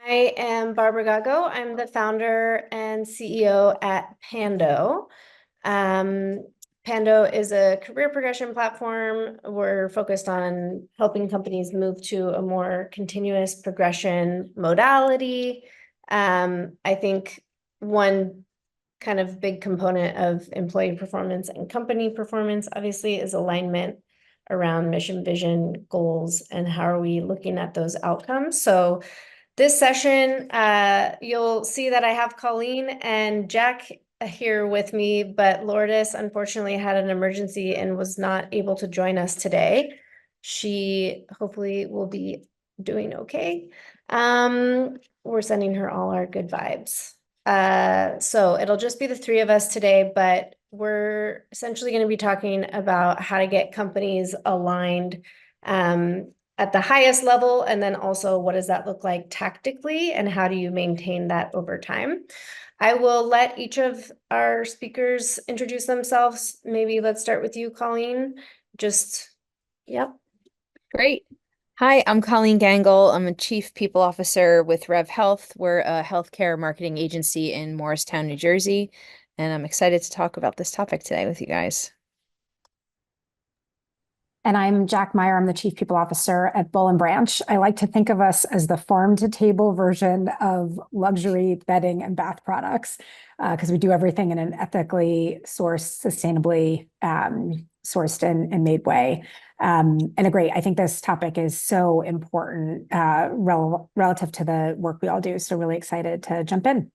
I am Barbara Gago. I'm the founder and CEO at Pando. Um, Pando is a career progression platform. We're focused on helping companies move to a more continuous progression modality. I think one kind of big component of employee performance and company performance, obviously, is alignment around mission, vision, goals, and how are we looking at those outcomes. So this session, you'll see that I have Colleen and Jack here with me, but Lourdes unfortunately had an emergency and was not able to join us today. She hopefully will be doing okay. We're sending her all our good vibes. So it'll just be the three of us today, but we're essentially going to be talking about how to get companies aligned at the highest level, and then also what does that look like tactically, and how do you maintain that over time? I will let each of our speakers introduce themselves. Maybe let's start with you, Colleen. Yep. Great. Hi, I'm Colleen Gangle. I'm a Chief People Officer with Rev Health. We're a healthcare marketing agency in Morristown, New Jersey, and I'm excited to talk about this topic today with you guys. And I'm Jack Meyer. I'm the Chief People Officer at Bull and Branch. I like to think of us as the farm to table version of luxury bedding and bath products because we do everything in an ethically sourced, sustainably sourced and made way. I think this topic is so important relative to the work we all do. So really excited to jump in.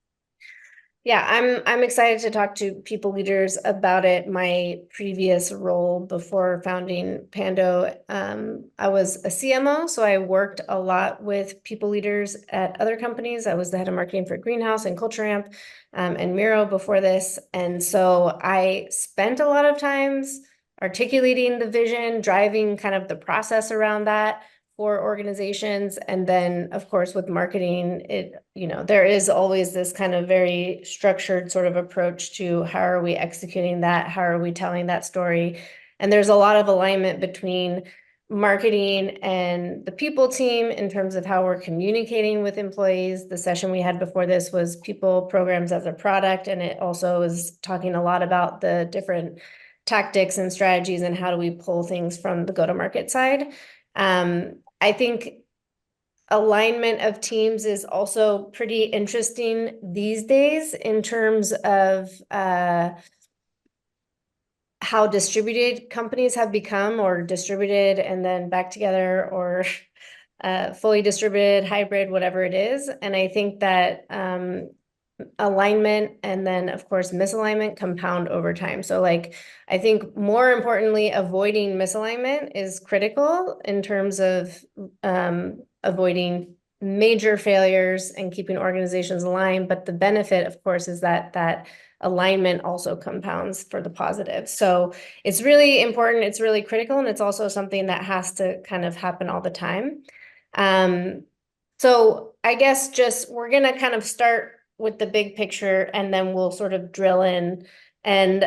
Yeah, I'm excited to talk to people leaders about it. My previous role before founding Pando, I was a CMO, so I worked a lot with people leaders at other companies. I was the head of marketing for Greenhouse and Culture Amp, and Miro before this. And so I spent a lot of times articulating the vision, driving kind of the process around that for organizations. And then, of course, with marketing, there is always this kind of very structured sort of approach to how are we executing that? How are we telling that story? And there's a lot of alignment between marketing and the people team in terms of how we're communicating with employees. The session we had before this was people programs as a product, and it also is talking a lot about the different tactics and strategies and how do we pull things from the go-to-market side. I think alignment of teams is also pretty interesting these days in terms of how distributed companies have become, or distributed and then back together, or fully distributed, hybrid, whatever it is. And I think that alignment and then, of course, misalignment compound over time. So I think more importantly, avoiding misalignment is critical in terms of avoiding major failures and keeping organizations aligned. But the benefit, of course, is that alignment also compounds for the positive. So it's really important, it's really critical, and it's also something that has to kind of happen all the time. So I guess we're gonna kind of start with the big picture, and then we'll sort of drill in. And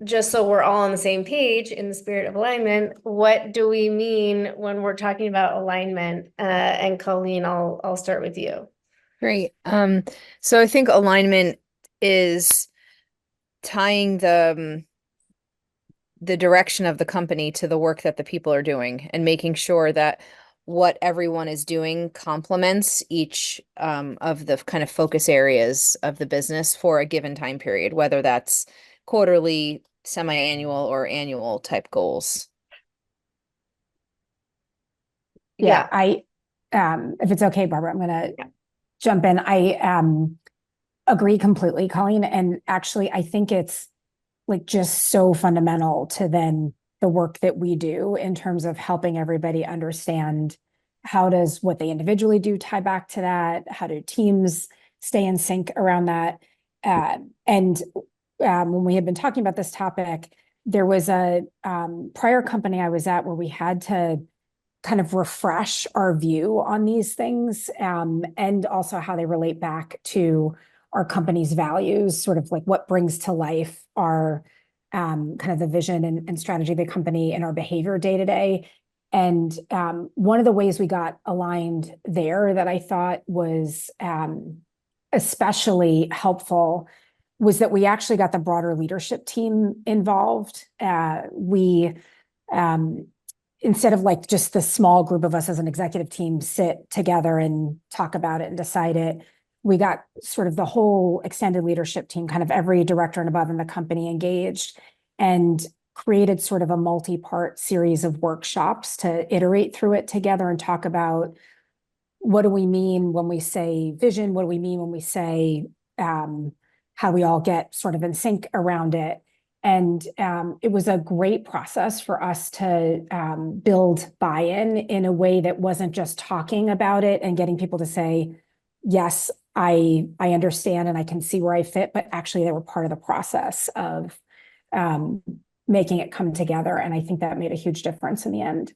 just so we're all on the same page in the spirit of alignment, what do we mean when we're talking about alignment? And Colleen, I'll start with you. Great. So I think alignment is tying the direction of the company to the work that the people are doing and making sure that what everyone is doing complements each of the kind of focus areas of the business for a given time period, whether that's quarterly, semi-annual, or annual type goals. Yeah, if it's okay, Barbara, I'm gonna jump in. I agree completely, Colleen. And actually, I think it's just so fundamental to then the work that we do in terms of helping everybody understand how does what they individually do tie back to that? How do teams stay in sync around that? And when we had been talking about this topic, there was a prior company I was at where we had to kind of refresh our view on these things, and also how they relate back to our company's values, sort of like what brings to life our kind of the vision and strategy of the company and our behavior day to day. And one of the ways we got aligned there that I thought was especially helpful was that we actually got the broader leadership team involved. We instead of like just the small group of us as an executive team sit together and talk about it and decide it, we got sort of the whole extended leadership team, kind of every director and above in the company engaged, and created sort of a multi-part series of workshops to iterate through it together and talk about what do we mean when we say vision? What do we mean when we say how we all get sort of in sync around it? And it was a great process for us to build buy-in a way that wasn't just talking about it and getting people to say, yes, I understand and I can see where I fit, but actually they were part of the process of making it come together. And I think that made a huge difference in the end.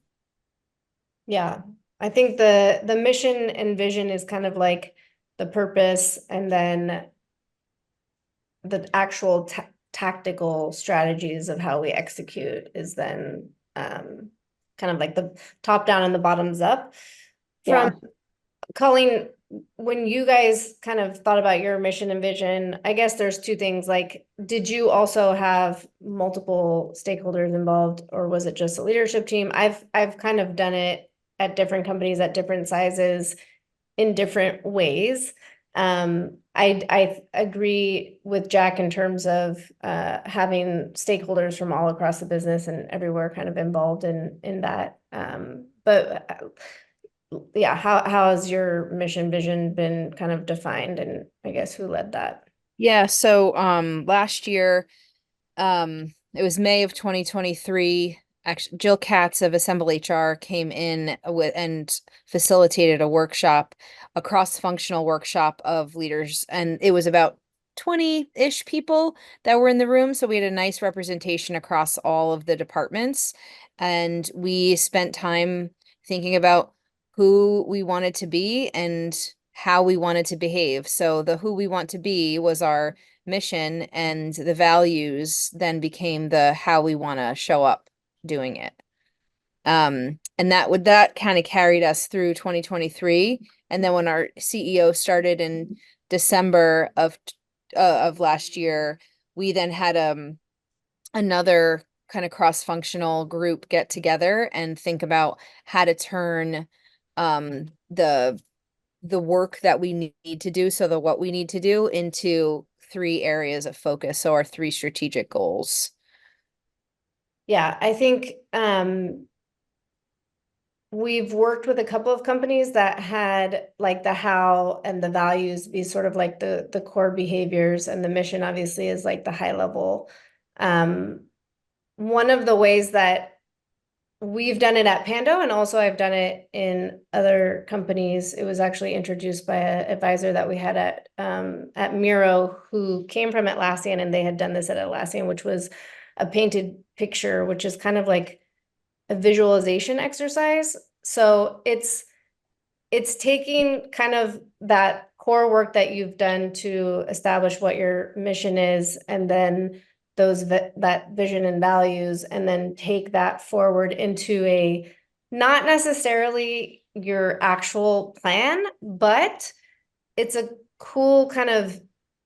Yeah, I think the mission and vision is kind of like the purpose, and then the actual tactical strategies of how we execute is then kind of like the top down and the bottoms up. From Colleen, when you guys kind of thought about your mission and vision, I guess there's two things. Like, did you also have multiple stakeholders involved, or was it just a leadership team? I've kind of done it at different companies at different sizes in different ways. I agree with Jack in terms of having stakeholders from all across the business and everywhere kind of involved in that. But yeah, how has your mission vision been kind of defined, and I guess who led that? Yeah, so last year, it was May of 2023. Actually, Jill Katz of Assemble HR came in with and facilitated a workshop, a cross-functional workshop of leaders, and it was about 20-ish people that were in the room. So we had a nice representation across all of the departments, and we spent time thinking about who we wanted to be and how we wanted to behave. So the who we want to be was our mission, and the values then became the how we want to show up doing it. And that kind of carried us through 2023. And then when our CEO started in December of last year, we then had another kind of cross-functional group get together and think about how to turn the work that we need to do, so the what we need to do, into 3 areas of focus. So our 3 strategic goals. Yeah, I think we've worked with a couple of companies that had like the how and the values be sort of like the core behaviors, and the mission obviously is like the high level. One of the ways that we've done it at Pando, and also I've done it in other companies. It was actually introduced by an advisor that we had at Miro, who came from Atlassian, and they had done this at Atlassian, which was a painted picture, which is kind of like a visualization exercise. So it's taking kind of that core work that you've done to establish what your mission is, and then that vision and values, and then take that forward into a, not necessarily your actual plan, but it's a cool kind of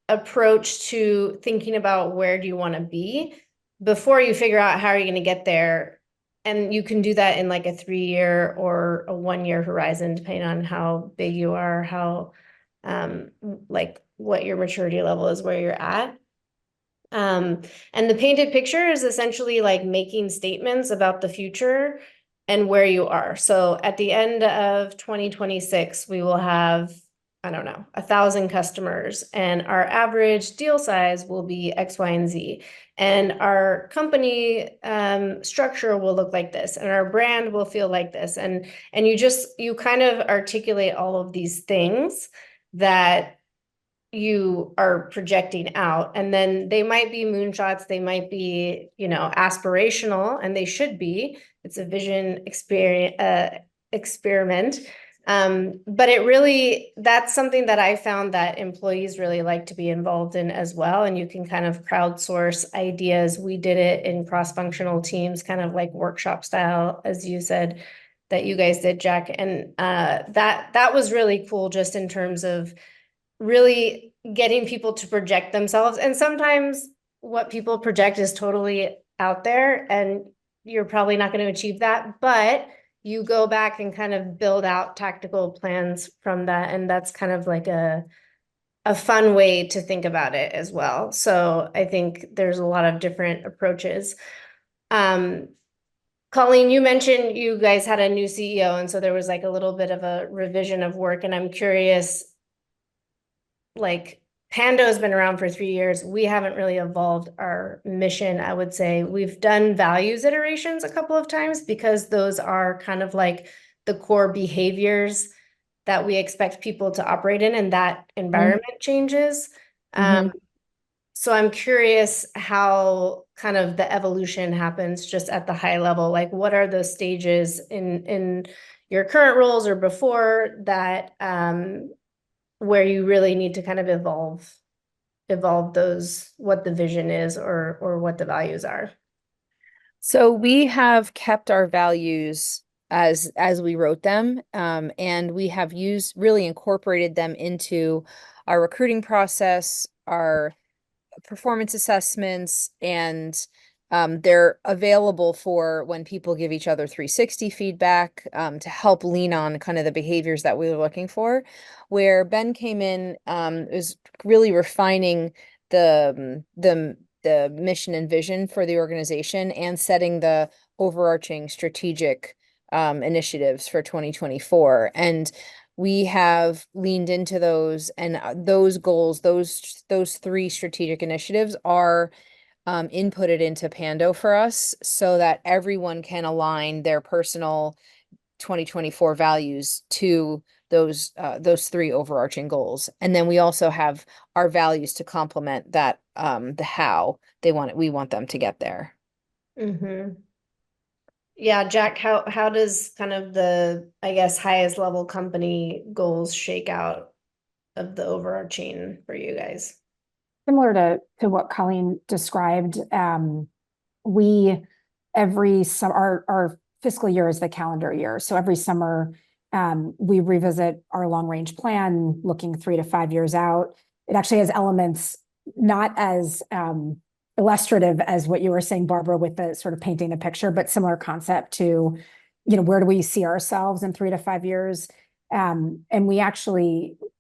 approach to thinking about where do you want to be before you figure out how are you going to get there. And you can do that in like a 3-year or a 1-year horizon, depending on how big you are, how like what your maturity level is, where you're at. And the painted picture is essentially like making statements about the future and where you are. So at the end of 2026, we will have, I don't know, 1,000 customers, and our average deal size will be X, Y, and Z. And our company structure will look like this, and our brand will feel like this. And you kind of articulate all of these things that you are projecting out, and then they might be moonshots, they might be, aspirational, and they should be. It's a vision experiment. But that's something that I found that employees really like to be involved in as well. And you can kind of crowdsource ideas. We did it in cross-functional teams, kind of like workshop style, as you said, that you guys did, Jack. And that was really cool just in terms of really getting people to project themselves. And sometimes what people project is totally out there and you're probably not going to achieve that, but you go back and kind of build out tactical plans from that. And that's kind of like a fun way to think about it as well. So I think there's a lot of different approaches. Colleen, you mentioned you guys had a new CEO, and so there was like a little bit of a revision of work, and I'm curious, like Pando's been around for 3 years. We haven't really evolved our mission, I would say. We've done values iterations a couple of times because those are kind of like the core behaviors that we expect people to operate in, and that environment changes. So I'm curious how kind of the evolution happens just at the high level. Like, what are those stages in your current roles or before that where you really need to kind of evolve those, what the vision is or what the values are? So we have kept our values as we wrote them, and we have really incorporated them into our recruiting process, our performance assessments, and they're available for when people give each other 360 feedback, to help lean on kind of the behaviors that we were looking for. Where Ben came in, is really refining the mission and vision for the organization and setting the overarching strategic initiatives for 2024. And we have leaned into those, and those goals, those three strategic initiatives are inputted into Pando for us so that everyone can align their personal 2024 values to those three overarching goals. And then we also have our values to complement that, the how we want them to get there. Yeah, Jack, how does kind of the, I guess, highest level company goals shake out of the overarching for you guys? Similar to what Colleen described, we every summer, our fiscal year is the calendar year. So every summer, we revisit our long range plan, looking 3 to 5 years out. It actually has elements not as illustrative as what you were saying, Barbara, with the sort of painting a picture, but similar concept to, where do we see ourselves in 3 to 5 years? And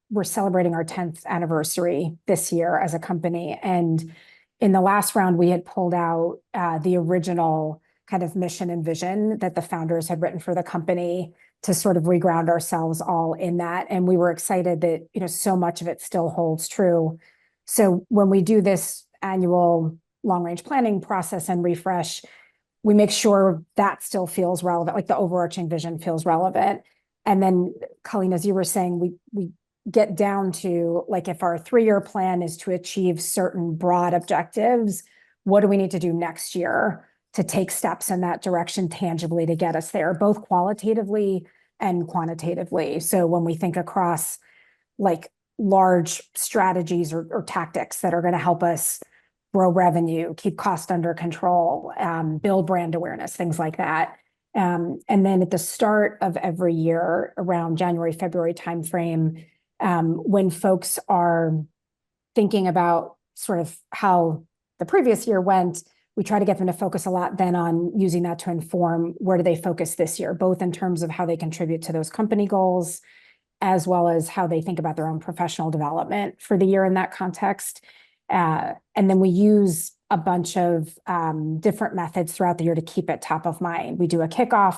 we're celebrating our 10th anniversary this year as a company. And in the last round, we had pulled out the original kind of mission and vision that the founders had written for the company to sort of reground ourselves all in that. And we were excited that, so much of it still holds true. So when we do this annual long range planning process and refresh, we make sure that still feels relevant, like the overarching vision feels relevant. And then, Colleen, as you were saying, we get down to, like, if our 3-year plan is to achieve certain broad objectives, what do we need to do next year to take steps in that direction tangibly to get us there, both qualitatively and quantitatively? So when we think across like large strategies or tactics that are going to help us grow revenue, keep cost under control, build brand awareness, things like that. And then at the start of every year, around January, February timeframe, when folks are thinking about sort of how the previous year went, we try to get them to focus a lot then on using that to inform where do they focus this year, both in terms of how they contribute to those company goals, as well as how they think about their own professional development for the year in that context. And then we use a bunch of different methods throughout the year to keep it top of mind. We do a kickoff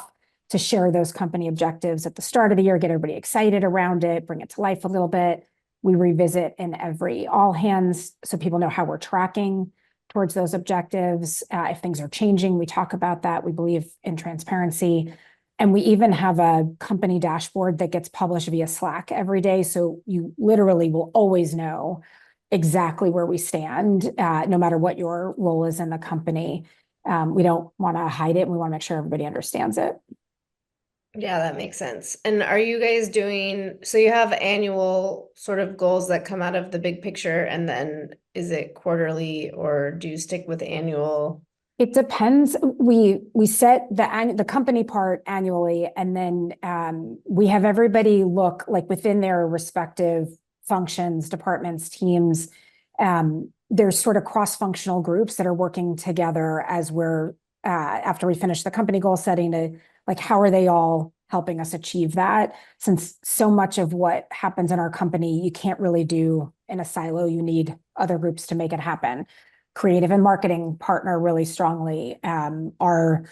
to share those company objectives at the start of the year, get everybody excited around it, bring it to life a little bit. We revisit in every all hands so people know how we're tracking towards those objectives. If things are changing, we talk about that. We believe in transparency. And we even have a company dashboard that gets published via Slack every day. So you literally will always know exactly where we stand, no matter what your role is in the company. We don't want to hide it. We want to make sure everybody understands it. Yeah, that makes sense. And are you guys doing, so you have annual sort of goals that come out of the big picture, and then is it quarterly, or do you stick with annual It depends. We set the company part annually, and then we have everybody look like within their respective functions, departments, teams. There's sort of cross-functional groups that are working together as we're after we finish the company goal setting to like how are they all helping us achieve that? Since so much of what happens in our company you can't really do in a silo, you need other groups to make it happen. Creative and marketing partner really strongly. Our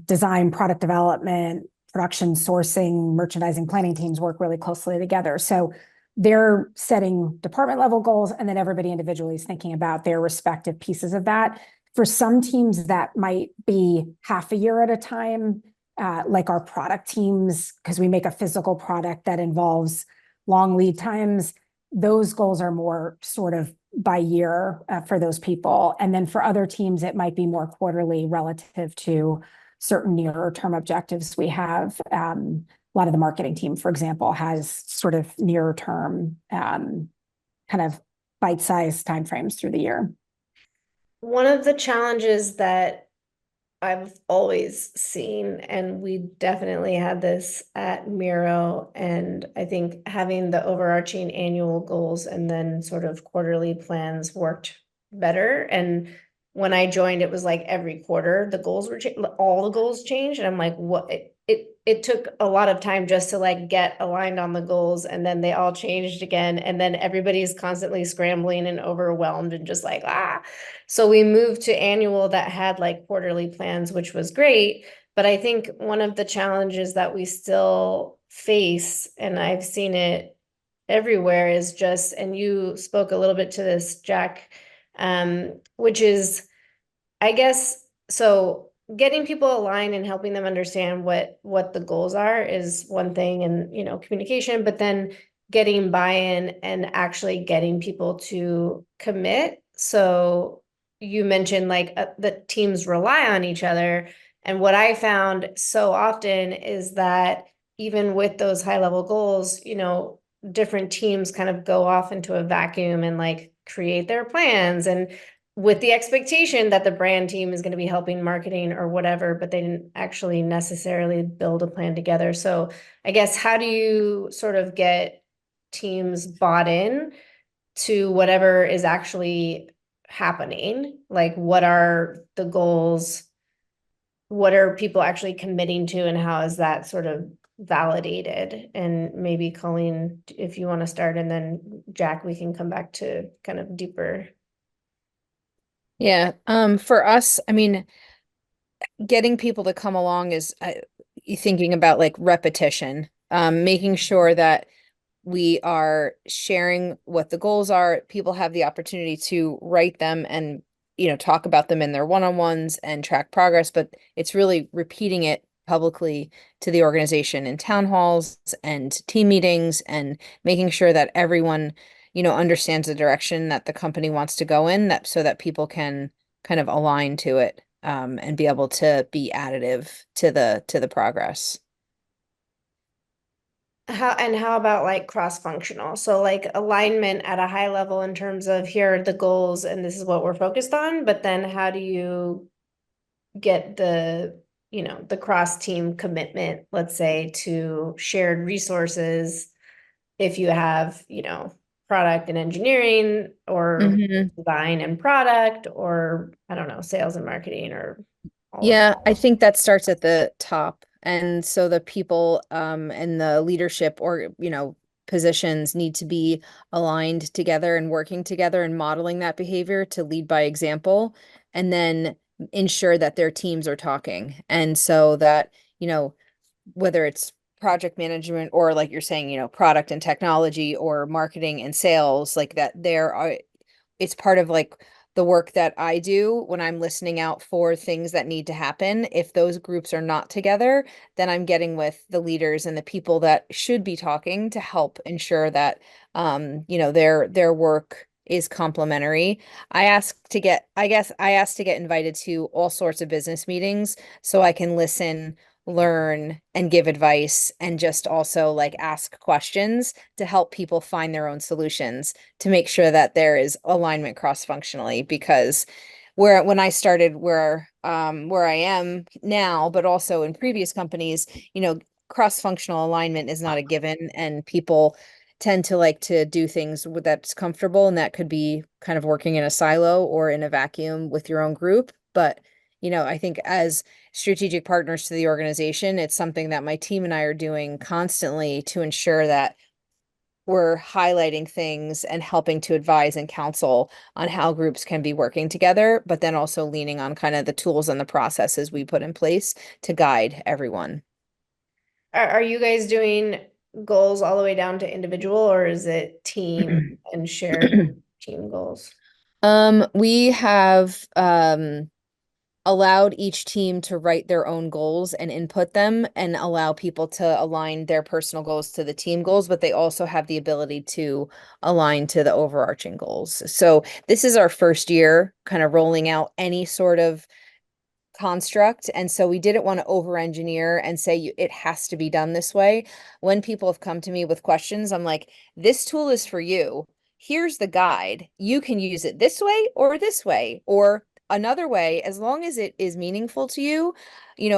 design, product development, production, sourcing, merchandising, planning teams work really closely together. So they're setting department level goals, and then everybody individually is thinking about their respective pieces of that. For some teams, that might be half a year at a time, like our product teams, because we make a physical product that involves long lead times. Those goals are more sort of by year for those people. And then for other teams, it might be more quarterly relative to certain nearer term objectives we have. A lot of the marketing team, for example, has sort of nearer term kind of bite-sized timeframes through the year. One of the challenges that I've always seen, and we definitely had this at Miro, and I think having the overarching annual goals and then sort of quarterly plans worked better. And when I joined, it was like every quarter the goals were all the goals changed, and I'm like, what? It took a lot of time just to like get aligned on the goals, and then they all changed again, and then everybody's constantly scrambling and overwhelmed and just like So we moved to annual that had like quarterly plans, which was great. But I think one of the challenges that we still face, and I've seen it everywhere, is just, and you spoke a little bit to this, Jack, which is, I guess, so getting people aligned and helping them understand what the goals are is one thing, and communication, but then getting buy-in and actually getting people to commit. So you mentioned like the teams rely on each other, and what I found so often is that even with those high level goals, different teams kind of go off into a vacuum and like create their plans, and with the expectation that the brand team is going to be helping marketing or whatever, but they didn't actually necessarily build a plan together. So I guess, how do you sort of get teams bought in to whatever is actually happening? Like, what are the goals? What are people actually committing to, and how is that sort of validated? And maybe Colleen, if you want to start, and then Jack, we can come back to kind of deeper. Yeah. For us, I mean, getting people to come along is thinking about like repetition, making sure that we are sharing what the goals are. People have the opportunity to write them and, talk about them in their one-on-ones and track progress, but it's really repeating it publicly to the organization in town halls and team meetings, and making sure that everyone, understands the direction that the company wants to go in, that so that people can kind of align to it, and be able to be additive to the progress. How about like cross-functional? So like alignment at a high level in terms of here are the goals and this is what we're focused on, but then how do you get the cross-team commitment, let's say, to shared resources if you have, product and engineering, or Mhm. design and product, or I don't know, sales and marketing, or all of Yeah, that. I think that starts at the top. And so the people and the leadership, or, positions need to be aligned together and working together and modeling that behavior to lead by example, and then ensure that their teams are talking. And so that, whether it's project management or like you're saying, product and technology or marketing and sales, like that there are, it's part of like the work that I do when I'm listening out for things that need to happen. If those groups are not together, then I'm getting with the leaders and the people that should be talking to help ensure that their work is complementary. I guess I asked to get invited to all sorts of business meetings so I can listen, learn, and give advice, and just also like ask questions to help people find their own solutions, to make sure that there is alignment cross-functionally, because where when I started where I am now, but also in previous companies, cross-functional alignment is not a given, and people tend to like to do things that's comfortable, and that could be kind of working in a silo or in a vacuum with your own group. But, I think as strategic partners to the organization, it's something that my team and I are doing constantly to ensure that we're highlighting things and helping to advise and counsel on how groups can be working together, but then also leaning on kind of the tools and the processes we put in place to guide everyone. Are you guys doing goals all the way down to individual, or is it team and shared team goals? We have allowed each team to write their own goals and input them and allow people to align their personal goals to the team goals, but they also have the ability to align to the overarching goals. So this is our first year kind of rolling out any sort of construct. And so we didn't want to over engineer and say it has to be done this way. When people have come to me with questions, I'm like, this tool is for you. Here's the guide. You can use it this way, or another way, as long as it is meaningful to you.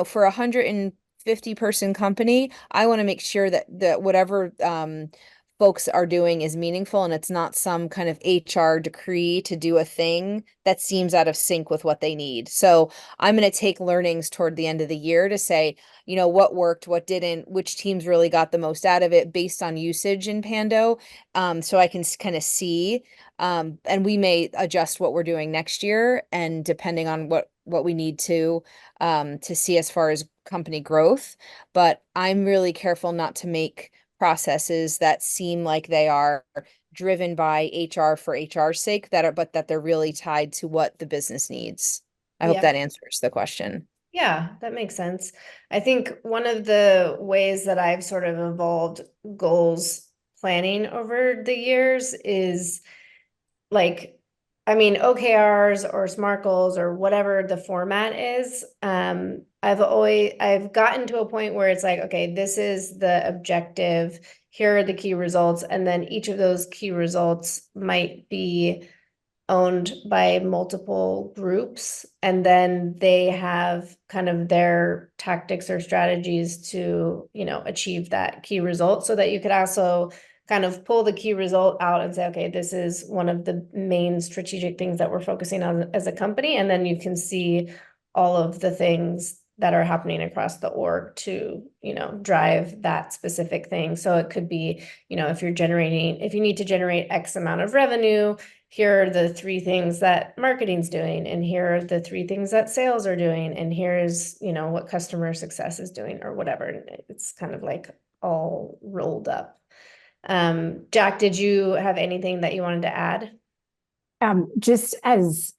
For 150-person company, I want to make sure that whatever folks are doing is meaningful, and it's not some kind of HR decree to do a thing that seems out of sync with what they need. So I'm going to take learnings toward the end of the year to say, what worked, what didn't, which teams really got the most out of it based on usage in Pando. So I can kind of see, and we may adjust what we're doing next year, and depending on what we need to see as far as company growth. But I'm really careful not to make processes that seem like they are driven by HR for HR's sake, but that they're really tied to what the business needs. I hope Yeah. that answers the question. Yeah, that makes sense. I think one of the ways that I've sort of evolved goals planning over the years is like, I mean, OKRs or SMART goals or whatever the format is. I've gotten to a point where it's like, okay, this is the objective. Here are the key results. And then each of those key results might be owned by multiple groups, and then they have kind of their tactics or strategies to, achieve that key result, so that you could also kind of pull the key result out and say, okay, this is one of the main strategic things that we're focusing on as a company. And then you can see all of the things that are happening across the org to, drive that specific thing. So it could be, if you need to generate X amount of revenue, here are the 3 things that marketing's doing, and here are the 3 things that sales are doing, and here's, what customer success is doing, or whatever. It's kind of like all rolled up. Jack, did you have anything that you wanted to add? Just as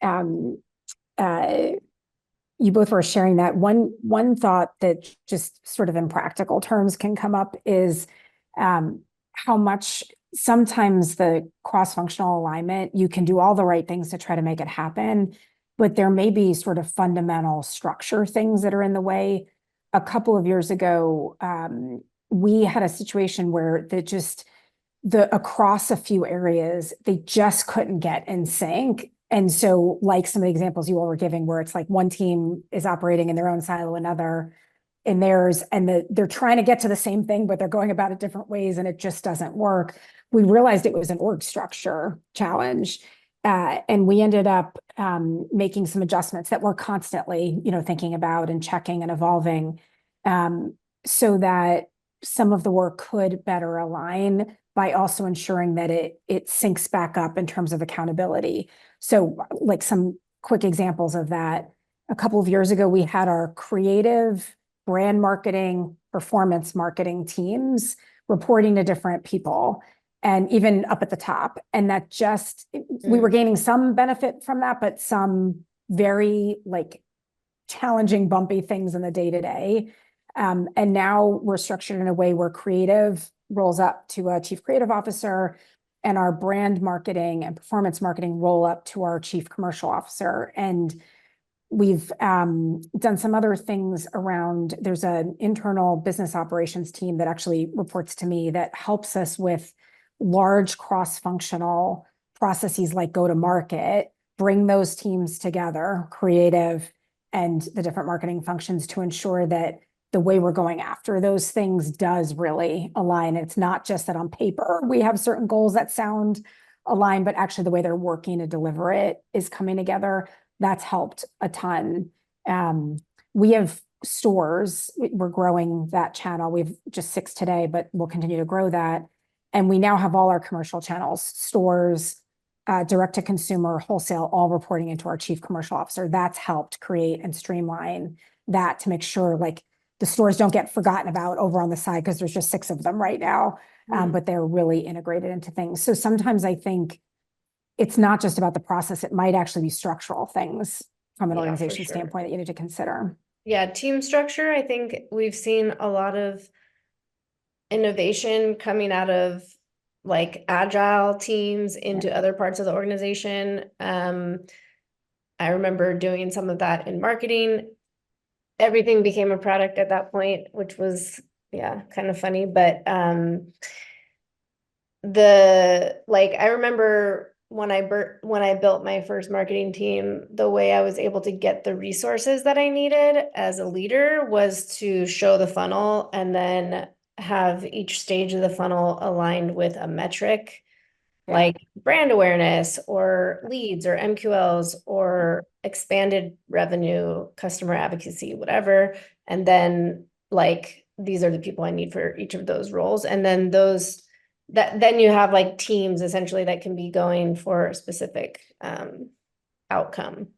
you both were sharing that, one thought that just sort of in practical terms can come up is how much sometimes the cross-functional alignment, you can do all the right things to try to make it happen, but there may be sort of fundamental structure things that are in the way. A couple of years ago, we had a situation where across a few areas, they just couldn't get in sync. And so, like some of the examples you all were giving, where it's like one team is operating in their own silo, another in theirs, and they're trying to get to the same thing, but they're going about it different ways, and it just doesn't work. We realized it was an org structure challenge, and we ended up making some adjustments that we're constantly, thinking about and checking and evolving, so that some of the work could better align by also ensuring that it syncs back up in terms of accountability. So, like some quick examples of that. A couple of years ago, we had our creative, brand marketing, performance marketing teams reporting to different people, and even up at the top. And that we were gaining some benefit from that, but some very challenging, bumpy things in the day-to-day. And now we're structured in a way where creative rolls up to a chief creative officer, and our brand marketing and performance marketing roll up to our chief commercial officer. And we've done some other things around, there's an internal business operations team that actually reports to me that helps us with large cross-functional processes like go-to-market bring those teams together, creative and the different marketing functions, to ensure that the way we're going after those things does really align. It's not just that on paper we have certain goals that sound aligned, but actually the way they're working to deliver it is coming together. That's helped a ton. We have stores, we're growing that channel. We've just 6 today, but we'll continue to grow that. And we now have all our commercial channels, stores, direct to consumer, wholesale, all reporting into our chief commercial officer. That's helped create and streamline that to make sure like the stores don't get forgotten about over on the side, because there's just 6 of them right now, but they're really integrated into things. So sometimes I think it's not just about the process. It might actually be structural things from an Yeah, for organization sure. standpoint that you need to consider. Yeah, team structure, I think we've seen a lot of innovation coming out of like agile teams into other parts of the organization. I remember doing some of that in marketing. Everything became a product at that point, which was, yeah, kind of funny. But I remember when I built my first marketing team, the way I was able to get the resources that I needed as a leader was to show the funnel and then have each stage of the funnel aligned with a metric, like brand awareness or leads or MQLs or expanded revenue, customer advocacy, whatever. And then like, these are the people I need for each of those roles. And then then you have like teams essentially that can be going for a specific outcome.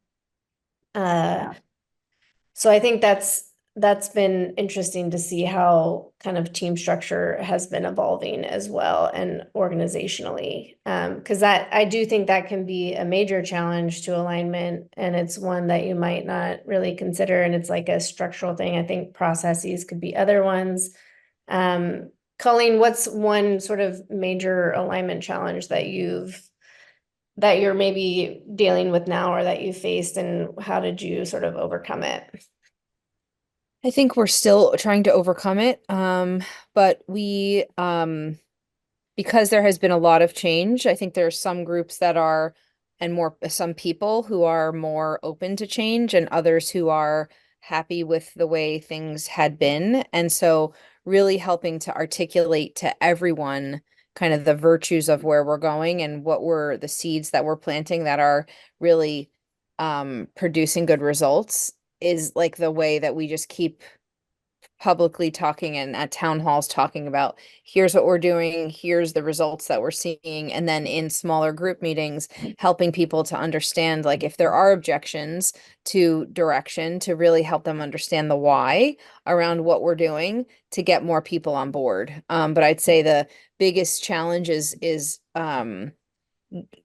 So I think that's been interesting to see how kind of team structure has been evolving as well and organizationally. Because that I do think that can be a major challenge to alignment, and it's one that you might not really consider, and it's like a structural thing. I think processes could be other ones. Colleen, what's one sort of major alignment challenge that you're maybe dealing with now or that you faced, and how did you sort of overcome it? I think we're still trying to overcome it. But because there has been a lot of change, I think there are some groups that are, and some people who are more open to change, and others who are happy with the way things had been. And so really helping to articulate to everyone kind of the virtues of where we're going and what were the seeds that we're planting that are really producing good results is like the way that we just keep publicly talking and at town halls talking about here's what we're doing, here's the results that we're seeing, and then in smaller group meetings helping people to understand like if there are objections to direction, to really help them understand the why around what we're doing to get more people on board. But I'd say the biggest challenge is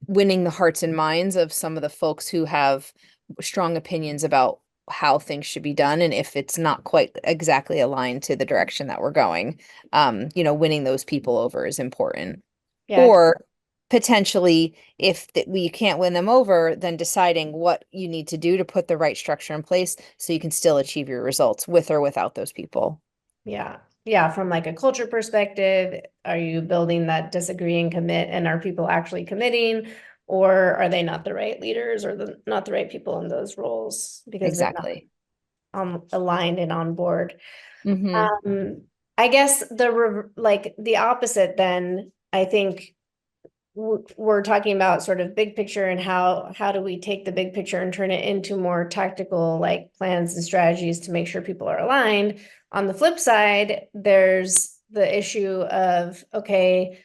winning the hearts and minds of some of the folks who have strong opinions about how things should be done, and if it's not quite exactly aligned to the direction that we're going, winning those people over is important. Yeah. Or potentially, if we can't win them over, then deciding what you need to do to put the right structure in place so you can still achieve your results with or without those people. Yeah. Yeah. From like a culture perspective, are you building that disagree and commit, and are people actually committing, or are they not the right leaders or not the right people in those roles because they're Exactly. not aligned and on board? Mm-hmm. I guess the opposite then, I think we're talking about sort of big picture and how do we take the big picture and turn it into more tactical like plans and strategies to make sure people are aligned. On the flip side, there's the issue of, okay,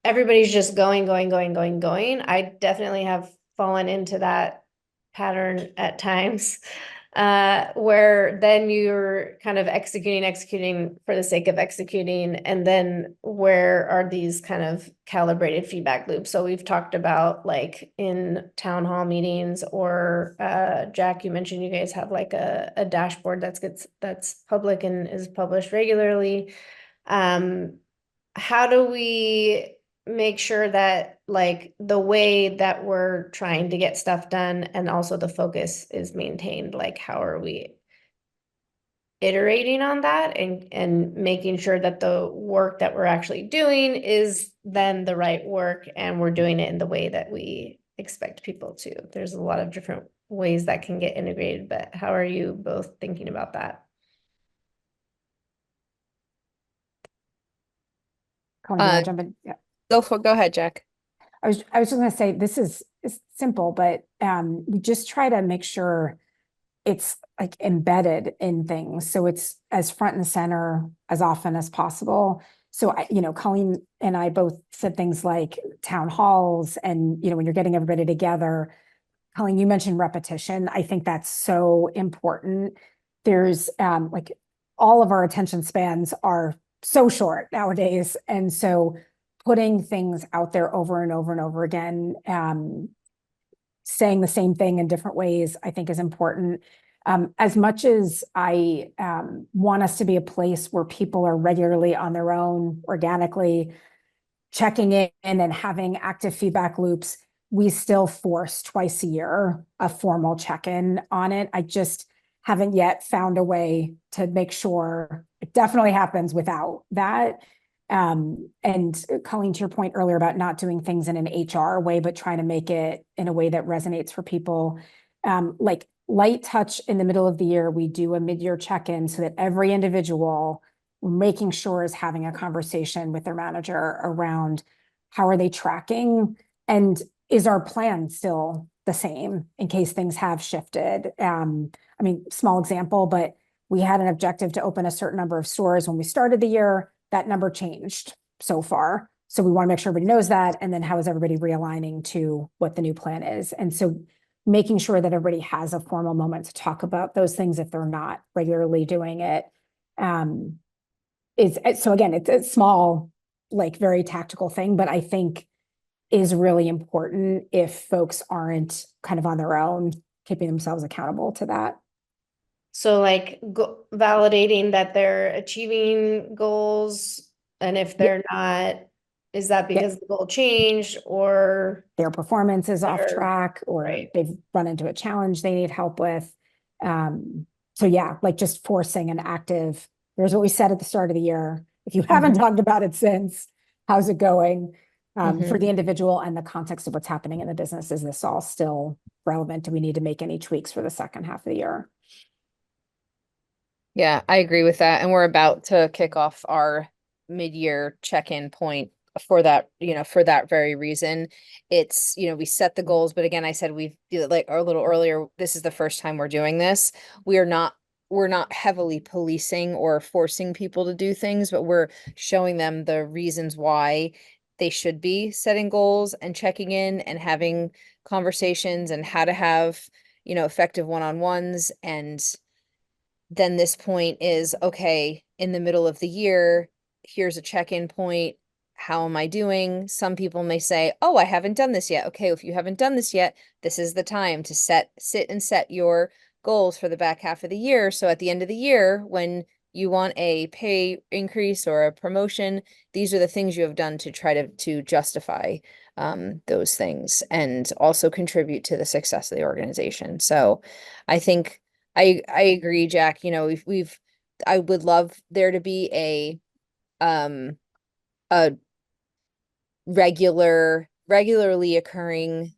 everybody's just going. I definitely have fallen into that pattern at times, where then you're kind of executing for the sake of executing. And then where are these kind of calibrated feedback loops? So we've talked about like in town hall meetings, or Jack, you mentioned you guys have like a dashboard that's public and is published regularly. How do we make sure that like the way that we're trying to get stuff done and also the focus is maintained? Like, how are we iterating on that and making sure that the work that we're actually doing is then the right work and we're doing it in the way that we expect people to. There's a lot of different ways that can get integrated, but how are you both thinking about that? Colin, do you want to jump in? Yeah. Go ahead, Jack. I was just gonna say, this is simple, but we just try to make sure it's like embedded in things. So it's as front and center as often as possible. So Colleen and I both said things like town halls and, when you're getting everybody together. Colleen, you mentioned repetition. I think that's so important. There's like all of our attention spans are so short nowadays. And so putting things out there over and over and over again, saying the same thing in different ways, I think is important. As much as I want us to be a place where people are regularly on their own, organically checking in and having active feedback loops, we still force twice a year a formal check-in on it. I just haven't yet found a way to make sure it definitely happens without that. And Colleen, to your point earlier about not doing things in an HR way, but trying to make it in a way that resonates for people. Like light touch in the middle of the year, we do a mid-year check-in so that every individual making sure is having a conversation with their manager around how are they tracking and is our plan still the same in case things have shifted. I mean, small example, but we had an objective to open a certain number of stores when we started the year. That number changed so far. So we want to make sure everybody knows that. And then how is everybody realigning to what the new plan is? And so making sure that everybody has a formal moment to talk about those things if they're not regularly doing it. So again, it's a small, like very tactical thing, but I think is really important if folks aren't kind of on their own, keeping themselves accountable to that. So like validating that they're achieving goals, and if they're not, is that because the goal changed or their performance is off track or right. they've run into a challenge they need help with? So yeah, like just forcing an active, here's what we said at the start of the year. If you haven't talked about it since, how's it going? For the individual and the context of what's happening in the business, is this all still relevant? Do we need to make any tweaks for the second half of the year? Yeah, I agree with that. And we're about to kick off our mid-year check-in point for that, for that very reason. It's, we set the goals, but again, I said we've like a little earlier, this is the first time we're doing this. We're not heavily policing or forcing people to do things, but we're showing them the reasons why they should be setting goals and checking in and having conversations and how to have, effective one-on-ones. And then this point is, okay, in the middle of the year, here's a check-in point. How am I doing? Some people may say, oh, I haven't done this yet. Okay, if you haven't done this yet, this is the time to sit and set your goals for the back half of the year. So at the end of the year, when you want a pay increase or a promotion, these are the things you have done to try to justify those things and also contribute to the success of the organization. So I think I agree, Jack. I would love there to be a regularly occurring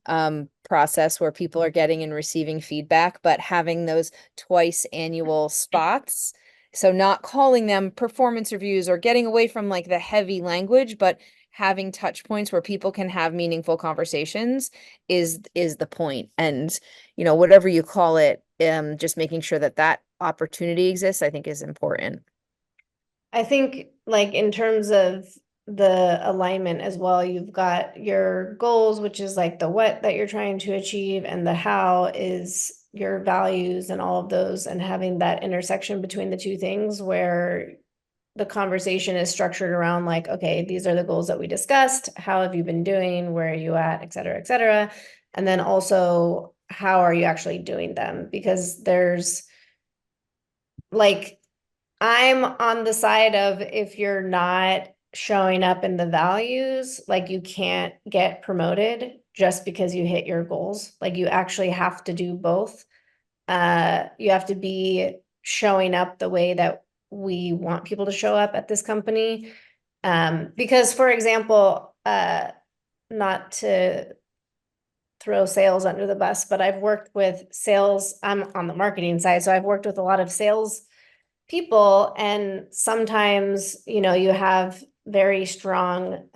process where people are getting and receiving feedback, but having those twice annual spots. So not calling them performance reviews or getting away from like the heavy language, but having touch points where people can have meaningful conversations is the point. And whatever you call it, just making sure that opportunity exists, I think is important. I think like in terms of the alignment as well, you've got your goals, which is like the what that you're trying to achieve, and the how is your values and all of those, and having that intersection between the two things where the conversation is structured around like, okay, these are the goals that we discussed. How have you been doing? Where are you at? Et cetera, et cetera. And then also, how are you actually doing them? Because there's like, I'm on the side of if you're not showing up in the values, like you can't get promoted just because you hit your goals. Like you actually have to do both. You have to be showing up the way that we want people to show up at this company. Because for example, not to throw sales under the bus, but I've worked with sales. I'm on the marketing side, so I've worked with a lot of sales people, and sometimes, you know, you have very strong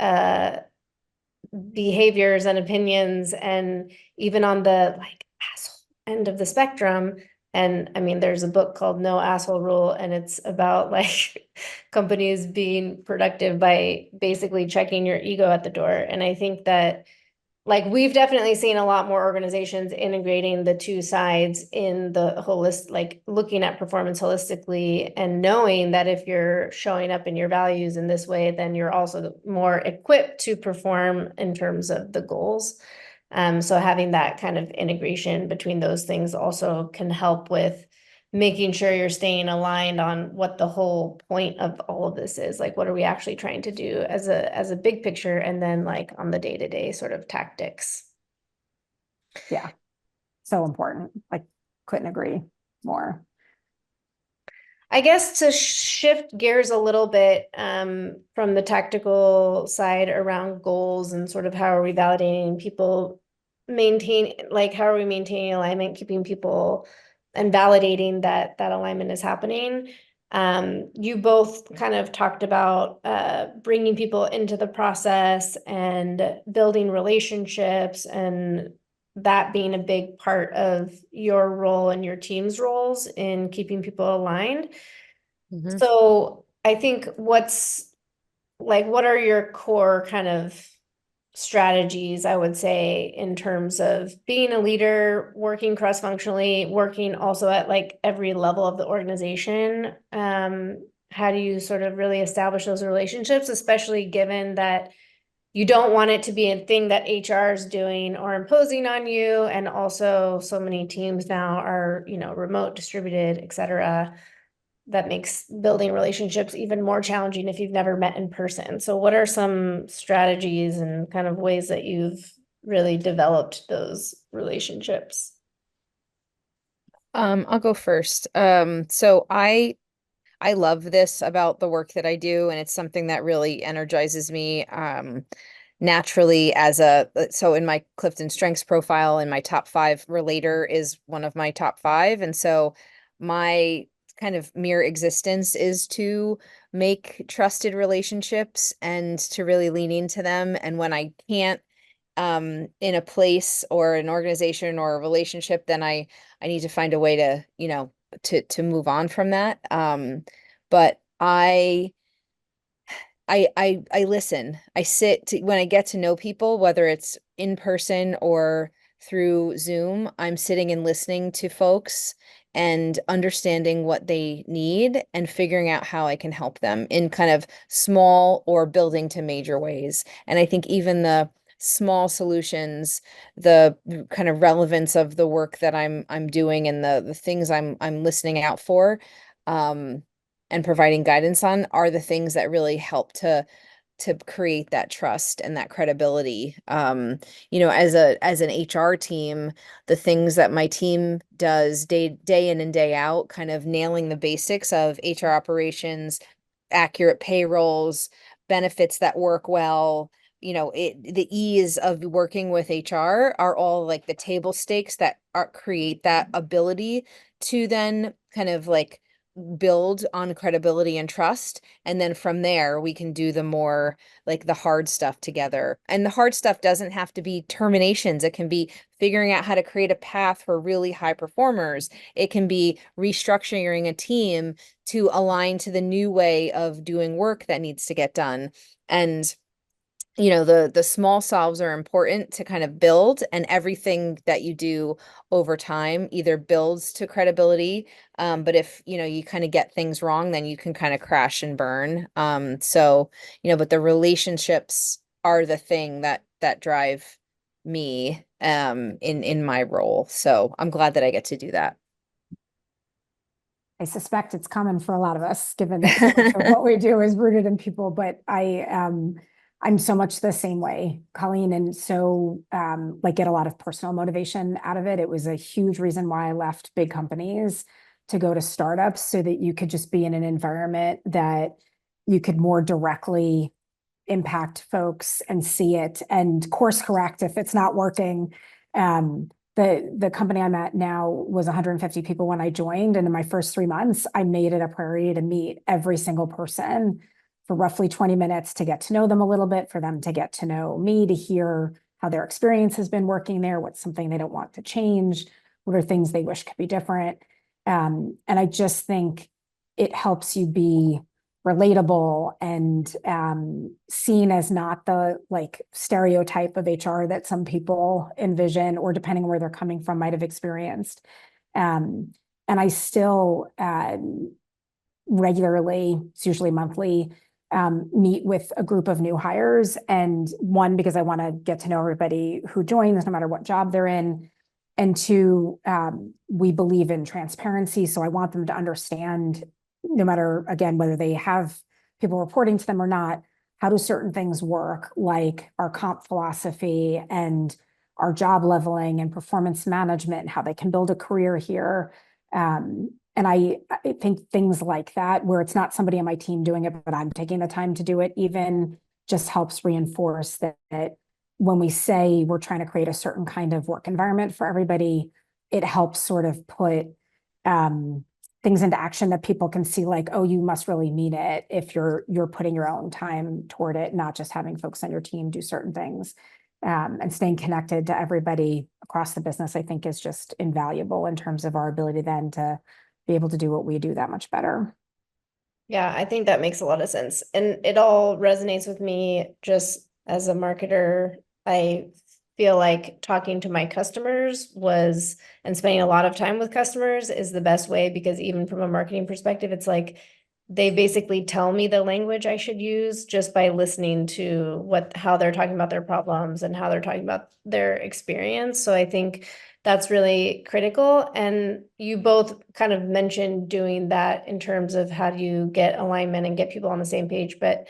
behaviors and opinions, and even on the like asshole end of the spectrum. And I mean, there's a book called No Asshole Rule, and it's about like companies being productive by basically checking your ego at the door. And I think that like we've definitely seen a lot more organizations integrating the two sides in the holistic, like looking at performance holistically and knowing that if you're showing up in your values in this way, then you're also more equipped to perform in terms of the goals. So having that kind of integration between those things also can help with making sure you're staying aligned on what the whole point of all of this is. Like, what are we actually trying to do as a big picture, and then like on the day-to-day sort of tactics. Yeah. So important. Like, couldn't agree more. I guess to shift gears a little bit from the tactical side around goals and sort of how are we validating people maintain, like how are we maintaining alignment, keeping people and validating that that alignment is happening. You both kind of talked about bringing people into the process and building relationships, and that being a big part of your role and your team's roles in keeping people aligned. Mhm. So I think what's like, what are your core kind of strategies, I would say, in terms of being a leader, working cross-functionally, working also at like every level of the organization? How do you sort of really establish those relationships, especially given that you don't want it to be a thing that HR is doing or imposing on you, and also so many teams now are, you know, remote, distributed, et cetera. That makes building relationships even more challenging if you've never met in person. So what are some strategies and kind of ways that you've really developed those relationships? I'll go first. So I love this about the work that I do, and it's something that really energizes me naturally as a so in my Clifton Strengths profile, in my top 5, relator is one of my top 5. And so my kind of mere existence is to make trusted relationships and to really lean into them. And when I can't in a place or an organization or a relationship, then I need to find a way to, you know, to move on from that. But I listen. I sit to, when I get to know people, whether it's in person or through Zoom, I'm sitting and listening to folks and understanding what they need and figuring out how I can help them in kind of small or building to major ways. And I think even the small solutions, the kind of relevance of the work that I'm doing and the things I'm listening out for, um, and providing guidance on are the things that really help to create that trust and that credibility. You know, as an HR team, the things that my team does day in and day out, kind of nailing the basics of HR operations, accurate payrolls, benefits that work well, you know, the ease of working with HR are all like the table stakes that are create that ability to then kind of like build on credibility and trust. And then from there, we can do the more like the hard stuff together. And the hard stuff doesn't have to be terminations. It can be figuring out how to create a path for really high performers. It can be restructuring a team to align to the new way of doing work that needs to get done. And you know, the small solves are important to kind of build, and everything that you do over time either builds to credibility, but if you know you kind of get things wrong, then you can kind of crash and burn. So you know, but the relationships are the thing that drive me in my role. So I'm glad that I get to do that. I suspect it's common for a lot of us, given that so much of what we do is rooted in people, but I'm so much the same way, Colleen, and so like get a lot of personal motivation out of it. It was a huge reason why I left big companies to go to startups, so that you could just be in an environment that you could more directly impact folks and see it and course correct if it's not working. The company I'm at now was 150 people when I joined, and in my first 3 months, I made it a priority to meet every single person for roughly 20 minutes to get to know them a little bit, for them to get to know me, to hear how their experience has been working there, what's something they don't want to change, what are things they wish could be different. And I just think it helps you be relatable and seen as not the like stereotype of HR that some people envision, or depending on where they're coming from, might have experienced. And I still regularly, it's usually monthly, meet with a group of new hires. And one, because I want to get to know everybody who joins, no matter what job they're in. And two, we believe in transparency. So I want them to understand, no matter, again, whether they have people reporting to them or not, how do certain things work, like our comp philosophy and our job leveling and performance management, and how they can build a career here. And I think things like that, where it's not somebody on my team doing it, but I'm taking the time to do it, even just helps reinforce that when we say we're trying to create a certain kind of work environment for everybody, it helps sort of put things into action that people can see, like, oh, you must really mean it if you're putting your own time toward it, not just having folks on your team do certain things. And staying connected to everybody across the business, I think, is just invaluable in terms of our ability then to be able to do what we do that much better. Yeah, I think that makes a lot of sense. And it all resonates with me just as a marketer. I feel like talking to my customers was, and spending a lot of time with customers is the best way, because even from a marketing perspective, it's like they basically tell me the language I should use just by listening to how they're talking about their problems and how they're talking about their experience. So I think that's really critical. And you both kind of mentioned doing that in terms of how do you get alignment and get people on the same page, but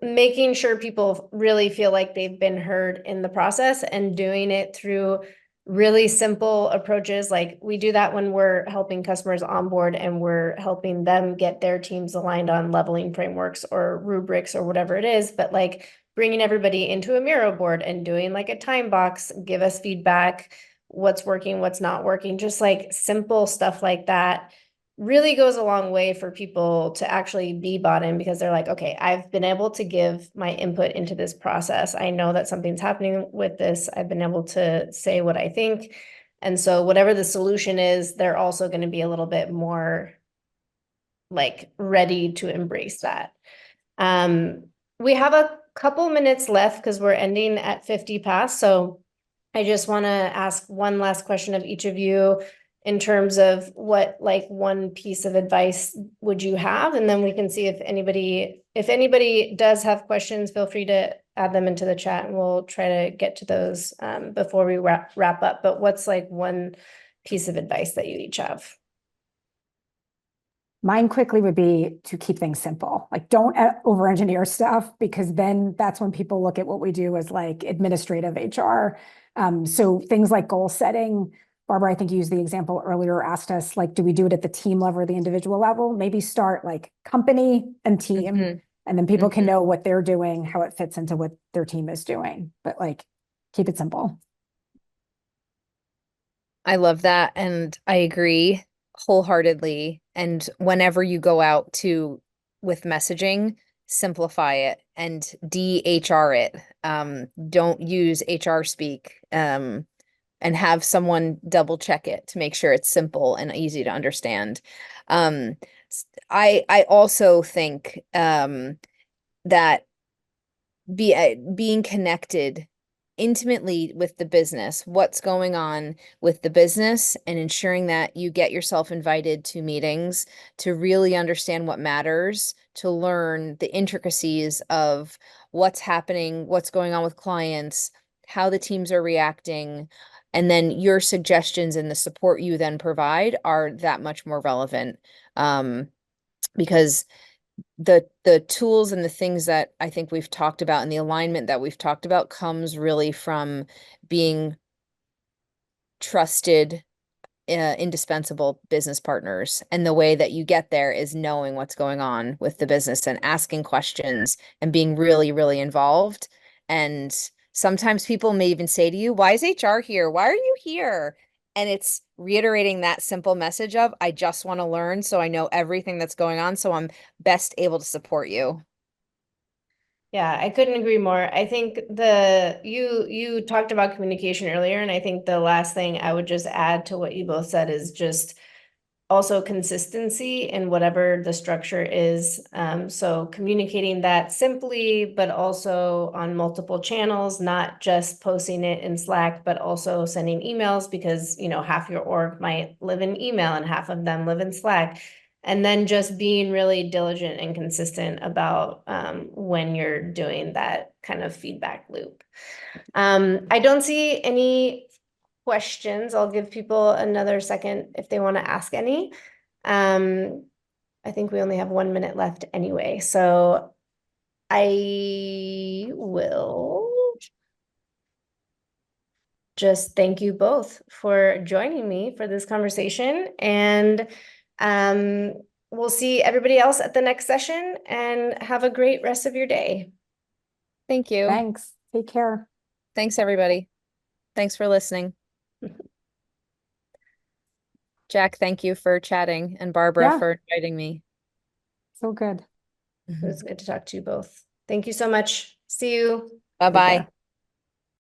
making sure people really feel like they've been heard in the process, and doing it through really simple approaches. Like we do that when we're helping customers onboard and we're helping them get their teams aligned on leveling frameworks or rubrics or whatever it is. But like bringing everybody into a Miro board and doing like a time box, give us feedback, what's working, what's not working, just like simple stuff like that really goes a long way for people to actually be bought in, because they're like, okay, I've been able to give my input into this process. I know that something's happening with this. I've been able to say what I think. And so whatever the solution is, they're also going to be a little bit more like ready to embrace that. We have a couple minutes left because we're ending at 50 past. So I just want to ask one last question of each of you in terms of what like one piece of advice would you have, and then we can see if anybody does have questions, feel free to add them into the chat and we'll try to get to those before we wrap up. But what's like one piece of advice that you each have? Mine quickly would be to keep things simple. Like, don't over engineer stuff, because then that's when people look at what we do as like administrative HR. So things like goal setting. Barbara, I think you used the example earlier, asked us, like, do we do it at the team level or the individual level? Maybe start like company and team, and then people can know what they're doing, how it fits into what their team is doing. But like, keep it simple. I love that. And I agree wholeheartedly. And whenever you go out with messaging, simplify it and de-HR it. Don't use HR speak. And have someone double check it to make sure it's simple and easy to understand. Um, I also think that being connected intimately with the business, what's going on with the business, and ensuring that you get yourself invited to meetings to really understand what matters, to learn the intricacies of what's happening, what's going on with clients, how the teams are reacting, and then your suggestions and the support you then provide are that much more relevant. Because the tools and the things that I think we've talked about and the alignment that we've talked about comes really from being trusted, indispensable business partners. And the way that you get there is knowing what's going on with the business and asking questions and being really, really involved and sometimes people may even say to you, why is HR here? Why are you here? And it's reiterating that simple message of, I just want to learn so I know everything that's going on so I'm best able to support you. Yeah, I couldn't agree more. I think you talked about communication earlier, and I think the last thing I would just add to what you both said is just also consistency in whatever the structure is. So communicating that simply, but also on multiple channels, not just posting it in Slack, but also sending emails, because, you know, half your org might live in email and half of them live in Slack. And then just being really diligent and consistent about when you're doing that kind of feedback loop. I don't see any questions. I'll give people another second if they want to ask any. I think we only have 1 minute left anyway, so I will just thank you both for joining me for this conversation, and we'll see everybody else at the next session, and have a great rest of your day. Thank you. Thanks. Take care. Thanks, everybody. Thanks for listening. Jack, thank you for chatting, and Barbara Yeah. for inviting me. So good. It was good to talk to you both. Thank you so much. See you. Bye-bye.